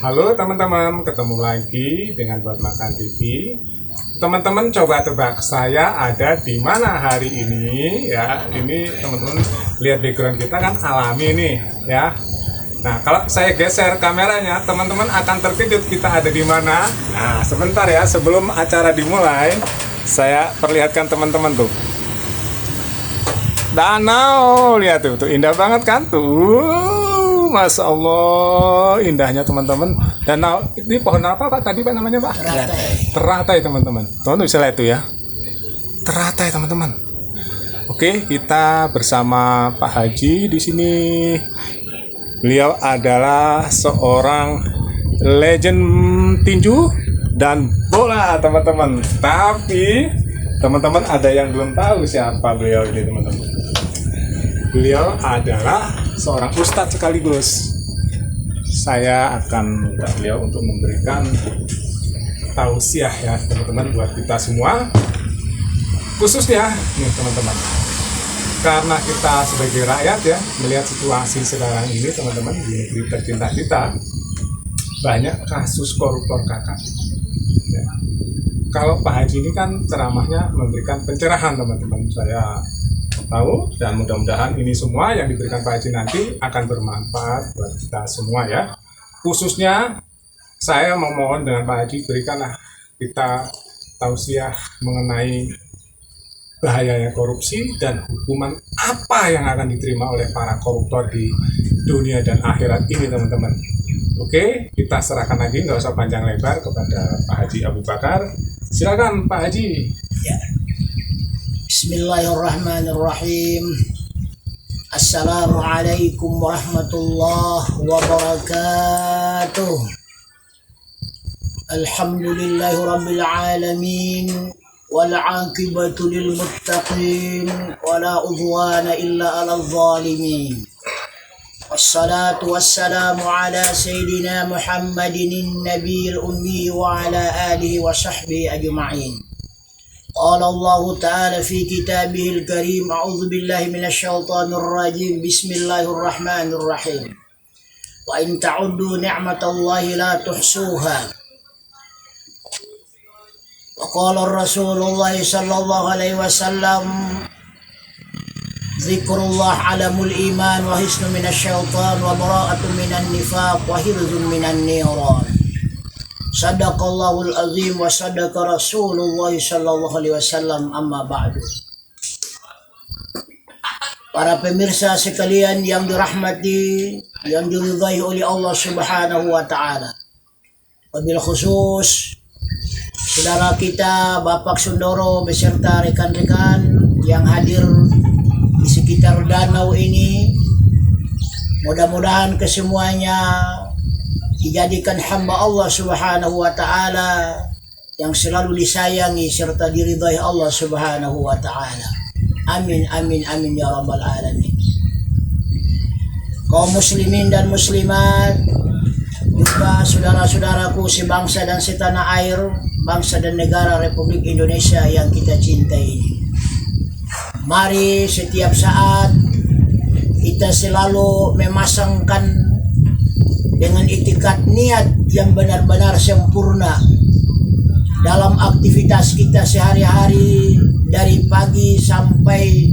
Halo teman-teman, ketemu lagi dengan Buat Makan TV. Teman-teman coba tebak saya ada di mana hari ini ya. Ini teman-teman lihat background kita kan alami nih ya. Nah, kalau saya geser kameranya, teman-teman akan terkejut kita ada di mana. Nah, sebentar ya, sebelum acara dimulai, saya perlihatkan teman-teman tuh. Danau, lihat tuh indah banget kan tuh. Masya Allah, indahnya teman-teman. Danau, ini pohon apa Pak tadi Pak namanya Pak? Teratai. Teratai teman-teman. Teman-teman bisa lihat tuh ya. Teratai teman-teman. Oke, kita bersama Pak Haji di sini. Beliau adalah seorang legend tinju dan bola teman-teman. Tapi teman-teman ada yang belum tahu siapa beliau ini teman-teman. Beliau adalah seorang ustadz sekaligus. Saya akan minta beliau untuk memberikan tausiah ya teman-teman buat kita semua. Khususnya nih teman-teman, karena kita sebagai rakyat ya melihat situasi sekarang ini teman-teman di negeri tercinta kita, banyak kasus koruptor kakak ya. Kalau Pak Haji ini kan ceramahnya memberikan pencerahan teman-teman, saya tahu, dan mudah-mudahan ini semua yang diberikan Pak Haji nanti akan bermanfaat buat kita semua ya. Khususnya saya memohon dengan Pak Haji, berikanlah kita tausiah mengenai bahayanya korupsi dan hukuman apa yang akan diterima oleh para koruptor di dunia dan akhirat ini teman-teman. Oke, kita serahkan lagi, nggak usah panjang lebar, kepada Pak Haji Abu Bakar. Silakan Pak Haji. Ya. Bismillahirrahmanirrahim. Assalamualaikum warahmatullahi wabarakatuh. Alhamdulillahi rabbil alamin. والعاقبة للمتقين ولا عدوان إلا على الظالمين والصلاة والسلام على سيدنا محمد النبي الأمي وعلى آله وصحبه أجمعين. قال الله تعالى في كتابه الكريم: أعوذ بالله من الشيطان الرجيم، بسم الله الرحمن الرحيم، وإن تعدوا نعمة الله لا تحصوها. وقال رسول الله صلى الله عليه وسلم: ذكر الله علم الإيمان وحسن من الشيطان وبراءة من النفاق وحرز من النيران. صدق الله العظيم وصدق رسول الله صلى الله عليه وسلم. أما بعد. Para pemirsa sekalian yang dirahmati, yang diridhai oleh Allah Subhanahu wa taala. Wabil khusus saudara kita Bapak Sundoro beserta rekan-rekan yang hadir di sekitar danau ini, mudah-mudahan kesemuanya dijadikan hamba Allah Subhanahu wa taala yang selalu disayangi serta diridhai Allah Subhanahu wa taala. Amin amin amin ya rabbal alamin. Kaum muslimin dan muslimat, juga saudara-saudaraku sebangsa dan setanah air, bangsa dan negara Republik Indonesia yang kita cintai ini. Mari setiap saat kita selalu memasangkan dengan itikad niat yang benar-benar sempurna dalam aktivitas kita sehari-hari, dari pagi sampai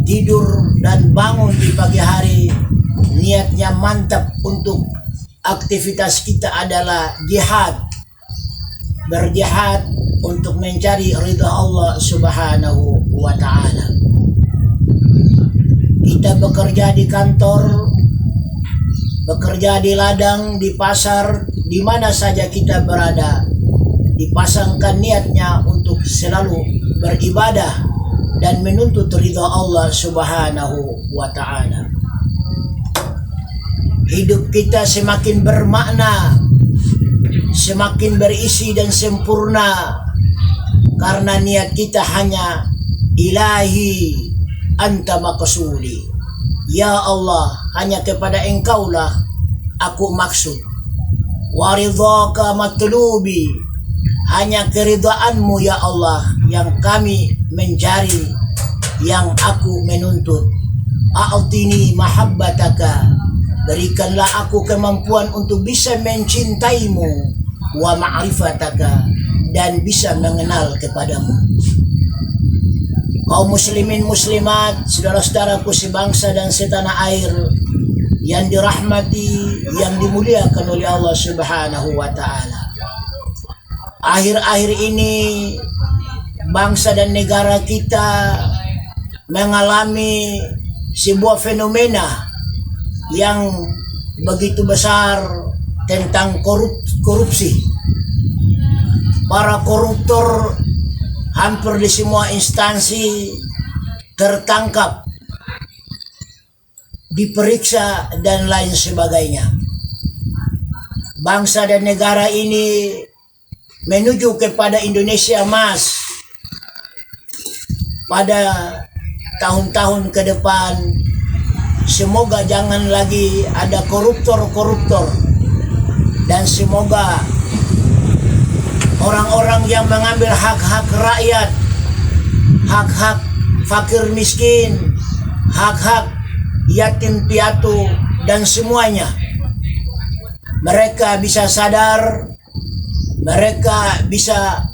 tidur dan bangun di pagi hari. Niatnya mantap untuk aktivitas kita adalah jihad, berjihad untuk mencari ridha Allah Subhanahu wa ta'ala. Kita bekerja di kantor, bekerja di ladang, di pasar, di mana saja kita berada, dipasangkan niatnya untuk selalu beribadah dan menuntut ridha Allah Subhanahu wa ta'ala. Hidup kita semakin bermakna, semakin berisi dan sempurna karena niat kita hanya ilahi anta maqsudi, ya Allah, hanya kepada engkaulah aku maksud, waridhaka matlubi, hanya keridhaanmu ya Allah yang kami mencari, yang aku menuntut. A'tini mahabbataka, berikanlah aku kemampuan untuk bisa mencintaimu wa ma'rifataka, dan bisa mengenal kepadamu. Kaum muslimin muslimat, saudara-saudaraku sebangsa dan setanah air yang dirahmati, yang dimuliakan oleh Allah Subhanahu wa taala. Akhir-akhir ini bangsa dan negara kita mengalami sebuah fenomena yang begitu besar tentang korupsi. Para koruptor hampir di semua instansi tertangkap, diperiksa dan lain sebagainya. Bangsa dan negara ini menuju kepada Indonesia Emas pada tahun-tahun ke depan. Semoga jangan lagi ada koruptor-koruptor, dan semoga orang-orang yang mengambil hak-hak rakyat, hak-hak fakir miskin, hak-hak yatim piatu, dan semuanya, mereka bisa sadar, mereka bisa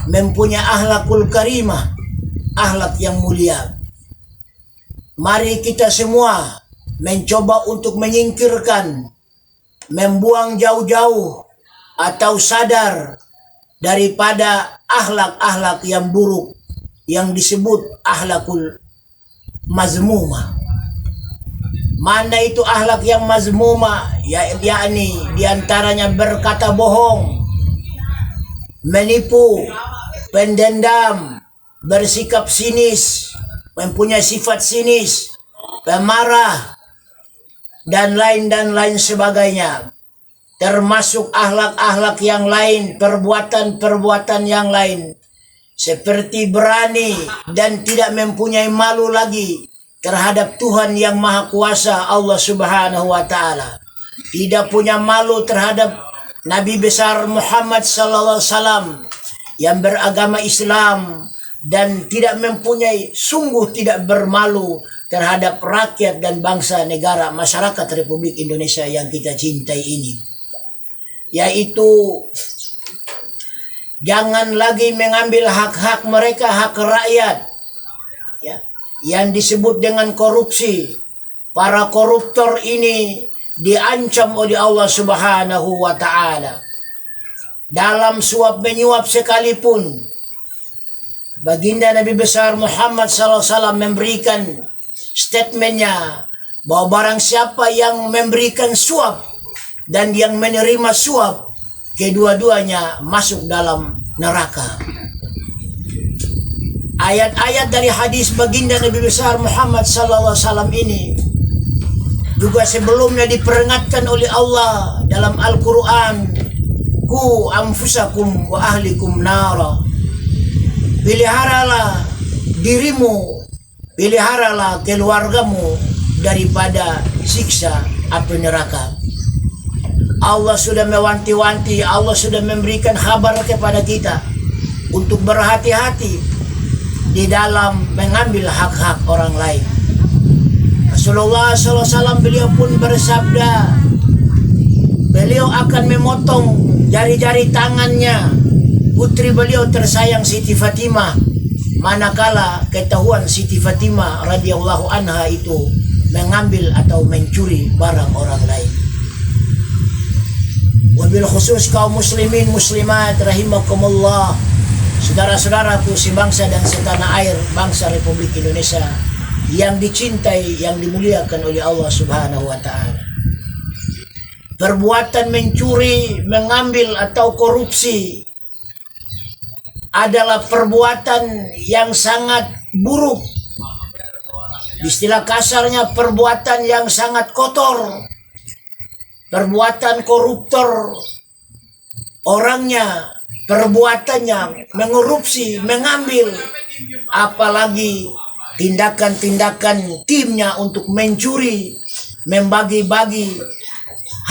mempunyai akhlakul karimah, akhlak yang mulia. Mari kita semua mencoba untuk menyingkirkan, membuang jauh-jauh atau sadar daripada akhlak-akhlak yang buruk yang disebut akhlakul mazmumah. Mana itu akhlak yang mazmumah? Yakni diantaranya berkata bohong, menipu, pendendam, bersikap sinis, mempunyai sifat sinis, pemarah, dan lain sebagainya. Termasuk akhlak-akhlak yang lain, perbuatan-perbuatan yang lain, seperti berani dan tidak mempunyai malu lagi terhadap Tuhan yang Maha Kuasa, Allah Subhanahu wa taala. Tidak punya malu terhadap Nabi besar Muhammad sallallahu alaihi wasallam yang beragama Islam, dan tidak mempunyai, sungguh tidak bermalu terhadap rakyat dan bangsa negara masyarakat Republik Indonesia yang kita cintai ini. Yaitu jangan lagi mengambil hak-hak mereka, hak rakyat, ya, yang disebut dengan korupsi. Para koruptor ini diancam oleh Allah Subhanahu wa taala. Dalam suap menyuap sekalipun, baginda Nabi besar Muhammad SAW memberikan statementnya bahwa barang siapa yang memberikan suap dan yang menerima suap, kedua-duanya masuk dalam neraka. Ayat-ayat dari hadis baginda Nabi besar Muhammad SAW ini juga sebelumnya diperingatkan oleh Allah dalam Al-Quran, ku anfusakum wa ahlikum nara. Peliharalah dirimu, peliharalah keluargamu daripada siksa api neraka. Allah sudah mewanti-wanti, Allah sudah memberikan kabar kepada kita untuk berhati-hati di dalam mengambil hak-hak orang lain. Rasulullah SAW beliau pun bersabda, beliau akan memotong jari-jari tangannya putri beliau tersayang Siti Fatimah, manakala ketahuan Siti Fatimah radhiyallahu anha itu mengambil atau mencuri barang orang lain. Wabil khusus kaum muslimin muslimat rahimakumullah, saudara-saudaraku sebangsa dan setanah air bangsa Republik Indonesia yang dicintai, yang dimuliakan oleh Allah Subhanahu wa taala. Perbuatan mencuri, mengambil atau korupsi adalah perbuatan yang sangat buruk. Istilah kasarnya perbuatan yang sangat kotor. Perbuatan koruptor, orangnya, perbuatannya mengorupsi, mengambil, apalagi tindakan-tindakan timnya untuk mencuri, membagi-bagi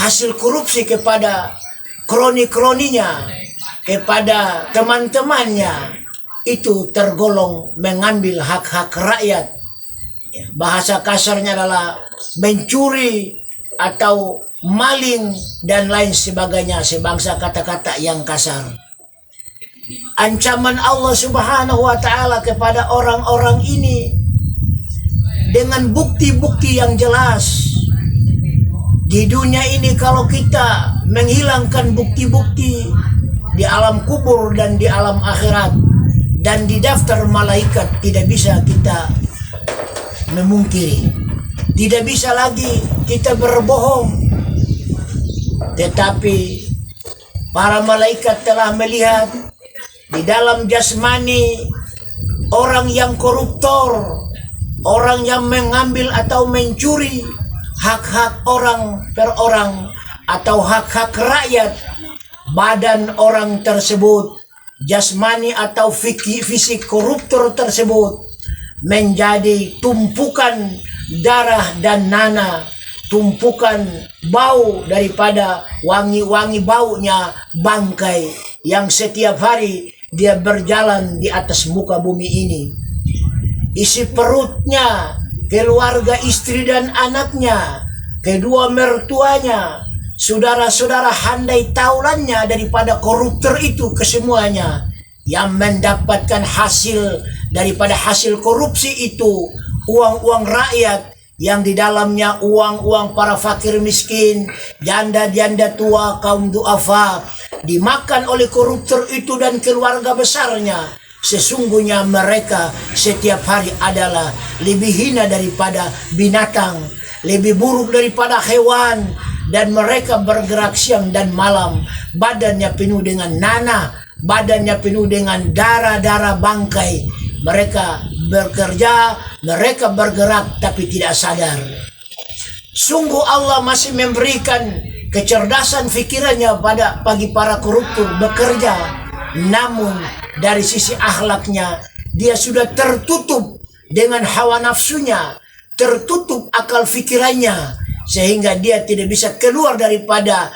hasil korupsi kepada kroni-kroninya, kepada teman-temannya, itu tergolong mengambil hak-hak rakyat. Bahasa kasarnya adalah mencuri atau maling dan lain sebagainya, sebangsa kata-kata yang kasar. Ancaman Allah Subhanahu wa Ta'ala kepada orang-orang ini dengan bukti-bukti yang jelas. Di dunia ini kalau kita menghilangkan bukti-bukti di alam kubur dan di alam akhirat dan di daftar malaikat, tidak bisa kita memungkiri. Tidak bisa lagi kita berbohong. Tetapi para malaikat telah melihat di dalam jasmani orang yang koruptor, orang yang mengambil atau mencuri hak-hak orang per orang atau hak-hak rakyat, badan orang tersebut, jasmani atau fisik koruptor tersebut menjadi tumpukan darah dan nanah, tumpukan bau daripada wangi-wangi baunya bangkai yang setiap hari dia berjalan di atas muka bumi ini. Isi perutnya, keluarga istri dan anaknya, kedua mertuanya, saudara-saudara handai taulannya daripada koruptor itu kesemuanya, yang mendapatkan hasil daripada hasil korupsi itu uang-uang rakyat yang di dalamnya uang-uang para fakir miskin, janda-janda tua, kaum duafa, dimakan oleh koruptor itu dan keluarga besarnya. Sesungguhnya mereka setiap hari adalah lebih hina daripada binatang, lebih buruk daripada hewan, dan mereka bergerak siang dan malam, badannya penuh dengan nanah, badannya penuh dengan darah-darah bangkai. Mereka bekerja, mereka bergerak tapi tidak sadar. Sungguh Allah masih memberikan kecerdasan fikirannya bagi para koruptor bekerja, namun dari sisi akhlaknya dia sudah tertutup dengan hawa nafsunya, tertutup akal fikirannya, sehingga dia tidak bisa keluar daripada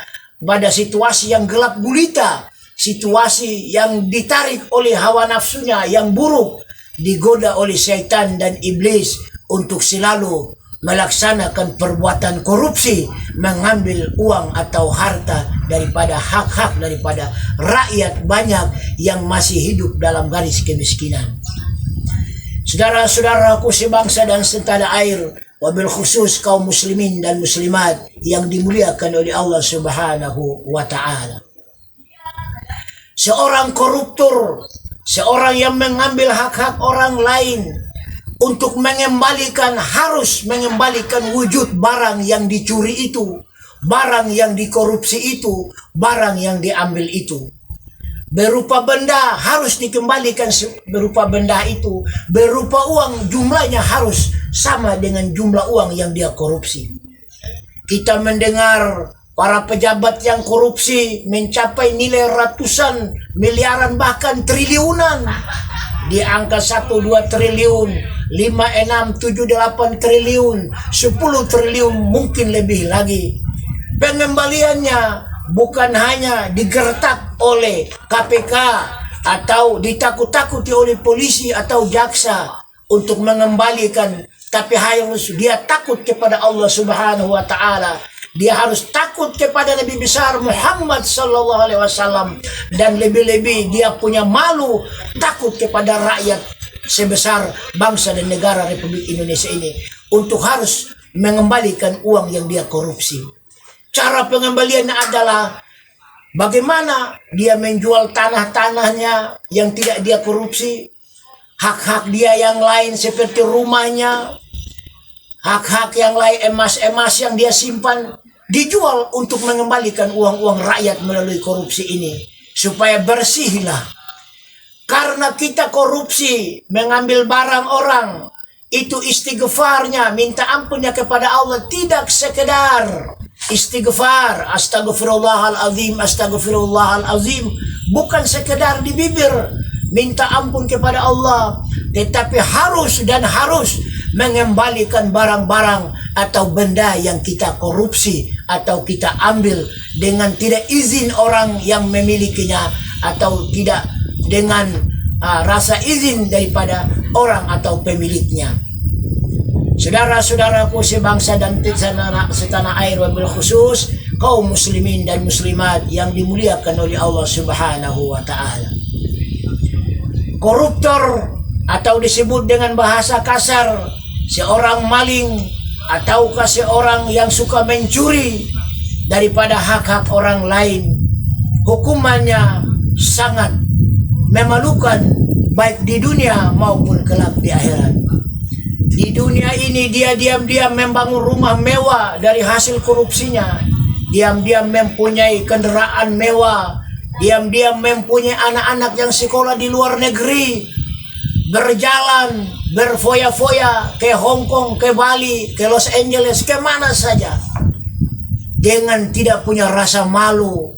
situasi yang gelap gulita, situasi yang ditarik oleh hawa nafsunya yang buruk, digoda oleh syaitan dan iblis untuk selalu melaksanakan perbuatan korupsi, mengambil uang atau harta daripada hak-hak daripada rakyat banyak yang masih hidup dalam garis kemiskinan. Saudara-saudaraku sebangsa dan setanah air, wabil khusus kaum muslimin dan muslimat yang dimuliakan oleh Allah Subhanahu wa Ta'ala. Seorang koruptor, seorang yang mengambil hak-hak orang lain untuk harus mengembalikan wujud barang yang dicuri itu, barang yang dikorupsi itu, barang yang diambil itu. Berupa benda harus dikembalikan berupa benda itu, berupa uang jumlahnya harus sama dengan jumlah uang yang dia korupsi. Kita mendengar para pejabat yang korupsi mencapai nilai ratusan miliaran bahkan triliunan. Di angka 1, 2 triliun, 5, 6, 7, 8 triliun, 10 triliun mungkin lebih lagi. Pengembaliannya bukan hanya digertak oleh KPK atau ditakut-takuti oleh polisi atau jaksa untuk mengembalikan, tapi harus dia takut kepada Allah Subhanahu wa Ta'ala. Dia harus takut kepada Nabi besar Muhammad sallallahu alaihi wasallam, dan lebih-lebih dia punya malu takut kepada rakyat sebesar bangsa dan negara Republik Indonesia ini untuk harus mengembalikan uang yang dia korupsi. Cara pengembaliannya adalah bagaimana dia menjual tanah-tanahnya yang tidak dia korupsi, hak-hak dia yang lain seperti rumahnya, hak-hak yang lain, emas-emas yang dia simpan, dijual untuk mengembalikan uang-uang rakyat melalui korupsi ini, supaya bersihlah. Karena kita korupsi, mengambil barang orang, itu istighfarnya, minta ampunnya kepada Allah tidak sekedar istighfar, astagfirullahalazim, astagfirullahalazim, bukan sekedar di bibir minta ampun kepada Allah, tetapi harus mengembalikan barang-barang atau benda yang kita korupsi atau kita ambil dengan tidak izin orang yang memilikinya, atau tidak dengan rasa izin daripada orang atau pemiliknya. Saudara-saudaraku sebangsa dan setanah air, wabil khusus kaum muslimin dan muslimat yang dimuliakan oleh Allah Subhanahu wa taala. Koruptor atau disebut dengan bahasa kasar seorang maling ataukah seorang yang suka mencuri daripada hak-hak orang lain, hukumannya sangat memalukan baik di dunia maupun kelak di akhirat. Di dunia ini dia diam-diam membangun rumah mewah dari hasil korupsinya, diam-diam mempunyai kendaraan mewah, diam-diam mempunyai anak-anak yang sekolah di luar negeri, berjalan berfoya-foya ke Hong Kong, ke Bali, ke Los Angeles, ke mana saja, dengan tidak punya rasa malu,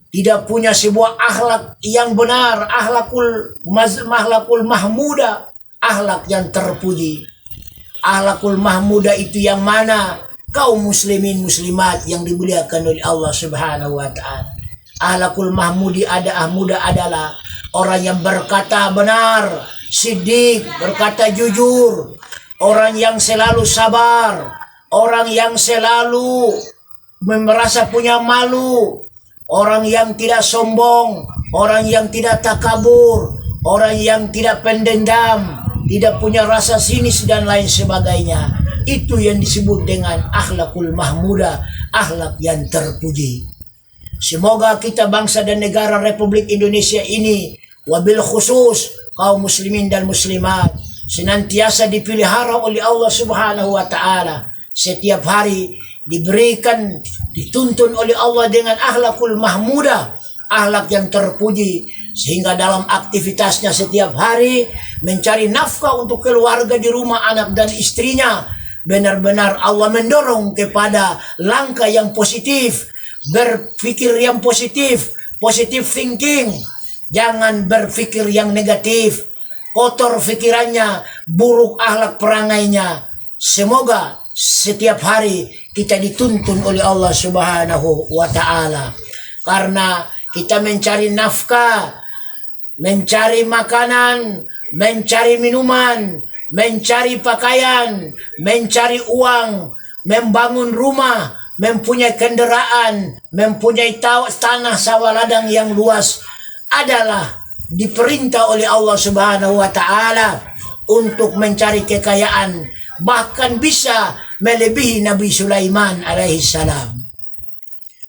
tidak punya sebuah akhlak yang benar, akhlakul mahmuda, akhlak yang terpuji. Akhlakul mahmuda itu yang mana? Kaum muslimin muslimat yang dimuliakan oleh Allah Subhanahu wa taala. Akhlakul mahmudi adalah orang yang berkata benar, siddiq, berkata jujur, orang yang selalu sabar, orang yang selalu merasa punya malu, orang yang tidak sombong, orang yang tidak takabur, orang yang tidak pendendam, tidak punya rasa sinis dan lain sebagainya. Itu yang disebut dengan akhlakul mahmuda, akhlak yang terpuji. Semoga kita bangsa dan negara Republik Indonesia ini, wabil khusus kaum muslimin dan muslimat, senantiasa dipelihara oleh Allah Subhanahu wa taala. Setiap hari diberikan, dituntun oleh Allah dengan akhlakul mahmuda, akhlak yang terpuji, sehingga dalam aktivitasnya setiap hari mencari nafkah untuk keluarga di rumah, anak dan istrinya, benar-benar Allah mendorong kepada langkah yang positif, berpikir yang positif, positive thinking, jangan berpikir yang negatif, kotor pikirannya, buruk akhlak perangainya. Semoga setiap hari kita dituntun oleh Allah Subhanahu wa taala, karena kita mencari nafkah, mencari makanan, mencari minuman, mencari pakaian, mencari uang, membangun rumah, mempunyai kendaraan, mempunyai tanah sawah ladang yang luas adalah diperintah oleh Allah Subhanahu wa taala untuk mencari kekayaan, bahkan bisa melebihi Nabi Sulaiman alaihi salam.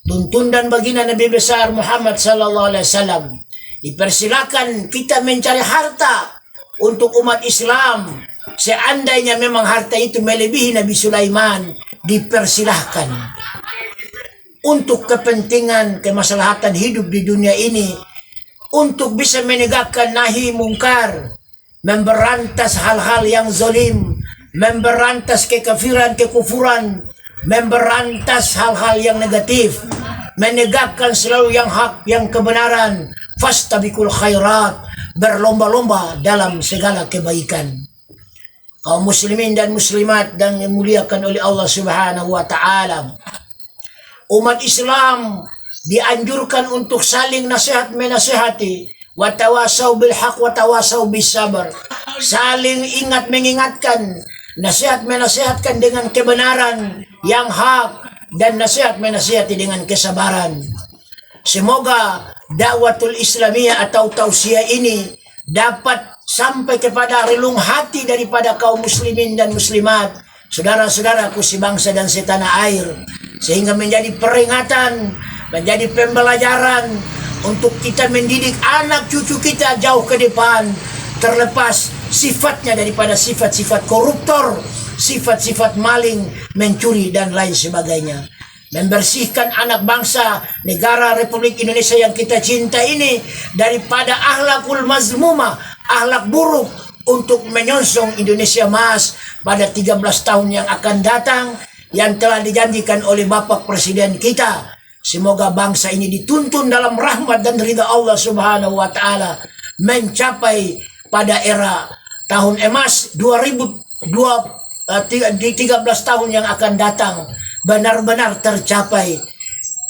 Tuntun dan baginda Nabi besar Muhammad sallallahu alaihi wasallam, dipersilakan kita mencari harta untuk umat Islam. Seandainya memang harta itu melebihi Nabi Sulaiman, dipersilahkan untuk kepentingan kemaslahatan hidup di dunia ini, untuk bisa menegakkan nahi mungkar, memberantas hal-hal yang zalim, memberantas kekafiran, kekufuran, memberantas hal-hal yang negatif, menegakkan selalu yang hak, yang kebenaran, fastabiqul khairat, berlomba-lomba dalam segala kebaikan. Kaum muslimin dan muslimat dan dimuliakan oleh Allah Subhanahu wa taala, umat Islam dianjurkan untuk saling nasihat menasihati, wa tawasau bil haq wa tawasau bis sabr, saling ingat mengingatkan, nasihat menasihatkan dengan kebenaran yang hak, dan nasihat menasihati dengan kesabaran. Semoga dakwatul Islamiyah atau tausiah ini dapat sampai kepada relung hati daripada kaum muslimin dan muslimat, saudara-saudaraku sebangsa dan setanah air, sehingga menjadi peringatan, menjadi pembelajaran untuk kita mendidik anak cucu kita jauh ke depan, terlepas sifatnya daripada sifat-sifat koruptor, sifat-sifat maling, mencuri dan lain sebagainya. Membersihkan anak bangsa negara Republik Indonesia yang kita cinta ini daripada akhlakul mazmumah, akhlak buruk, untuk menyongsong Indonesia Emas pada 13 tahun yang akan datang yang telah dijanjikan oleh Bapak Presiden kita. Semoga bangsa ini dituntun dalam rahmat dan ridha Allah Subhanahu wa taala, mencapai pada era tahun emas 13 tahun yang akan datang benar-benar tercapai,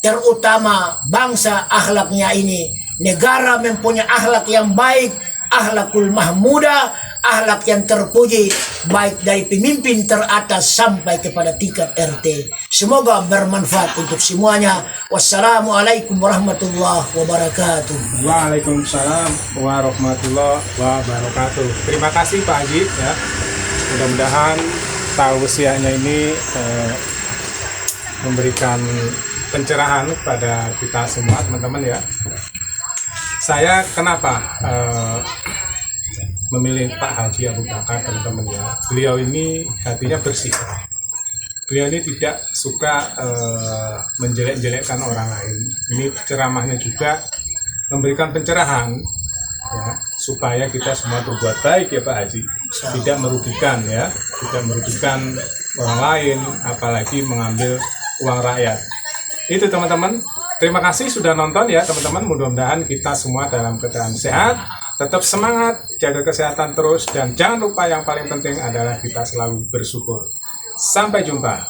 terutama bangsa akhlaknya ini, negara mempunyai akhlak yang baik, akhlakul mahmuda, akhlak yang terpuji, baik dari pemimpin teratas sampai kepada tingkat RT. Semoga bermanfaat untuk semuanya. Wassalamualaikum warahmatullahi wabarakatuh. Waalaikumsalam warahmatullahi wabarakatuh. Terima kasih Pak Haji ya. Mudah-mudahan tausiahnya ini memberikan pencerahan pada kita semua teman-teman ya. Saya kenapa memilih Pak Haji Abu Bakar teman-teman ya. Beliau ini hatinya bersih. Beliau ini tidak suka menjelek-jelekkan orang lain. Ini ceramahnya juga memberikan pencerahan ya, supaya kita semua berbuat baik ya Pak Haji. Tidak merugikan ya, tidak merugikan orang lain, apalagi mengambil uang rakyat. Itu teman-teman. Terima kasih sudah nonton ya teman-teman. Mudah-mudahan kita semua dalam keadaan sehat, tetap semangat, jaga kesehatan terus, dan jangan lupa yang paling penting adalah kita selalu bersyukur. Sampai jumpa.